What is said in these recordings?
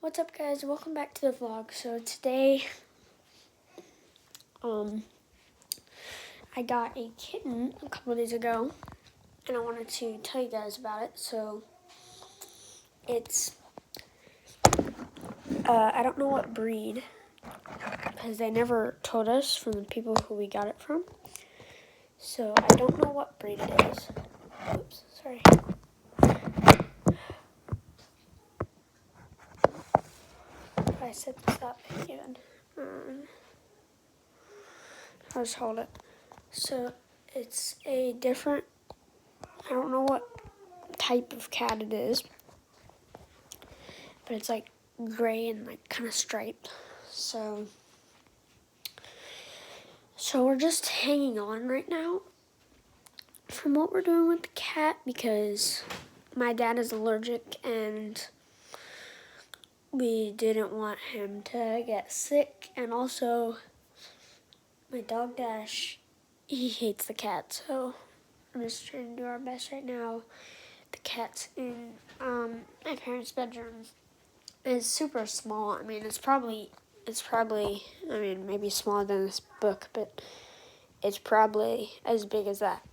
What's up, guys? Welcome back to the vlog. So today, I got a kitten a couple days ago, and I wanted to tell you guys about it. So it's, I don't know what breed, because they never told us from the people who we got it from. So I don't know what breed it is. Oops, sorry. If I set this up even. I'll just hold it. So it's a different, I don't know what type of cat it is, but it's like gray and like kind of striped. So we're just hanging on right now from what we're doing with the cat because my dad is allergic and we didn't want him to get sick, and also my dog Dash, he hates the cat, so I'm just trying to do our best right now. The cat's in my parents' bedroom. It's super small. I mean, it's probably, I mean, maybe smaller than this book, but it's probably as big as that.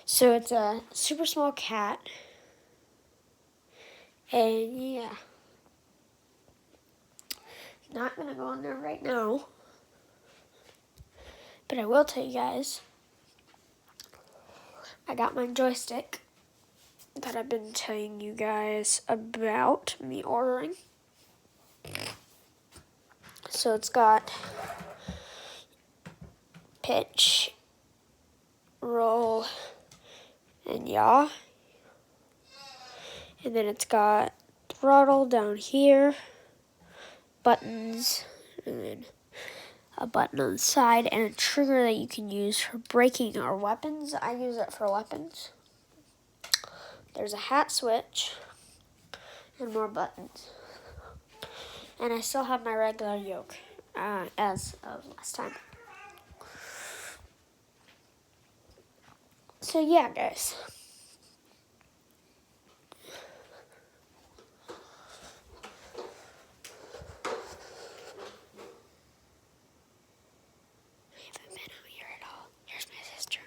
So it's a super small cat. And yeah. Not gonna go in there right now. But I will tell you guys, I got my joystick that I've been telling you guys about me ordering. So it's got pitch, roll, and yaw. And then it's got throttle down here, buttons, and then a button on the side, and a trigger that you can use for braking or weapons. I use it for weapons. There's a hat switch and more buttons. And I still have my regular yoke as of last time. So yeah, guys. I haven't been out here at all. Here's my sister.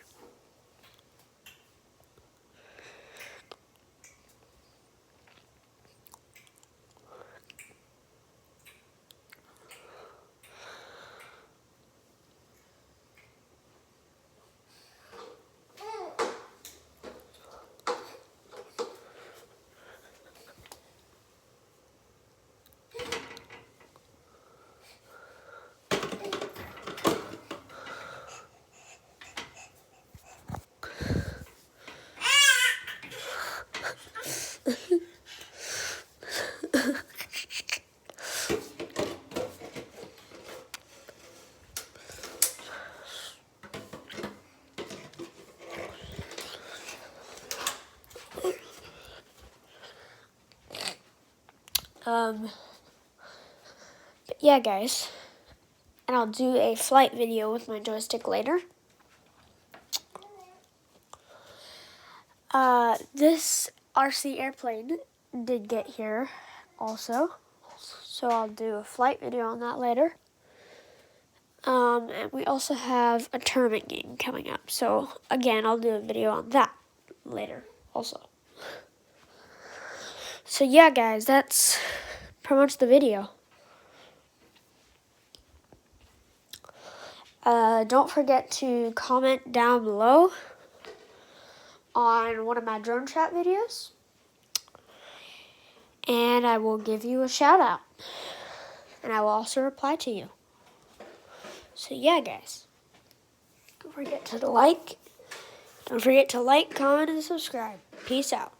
But yeah, guys, and I'll do a flight video with my joystick later. This RC airplane did get here also, so I'll do a flight video on that later. And we also have a tournament game coming up, so again, I'll do a video on that later also. So yeah, guys, that's pretty much the video. Don't forget to comment down below on one of my drone chat videos, and I will give you a shout out, and I will also reply to you. So yeah, guys, don't forget to like, comment, and subscribe. Peace out.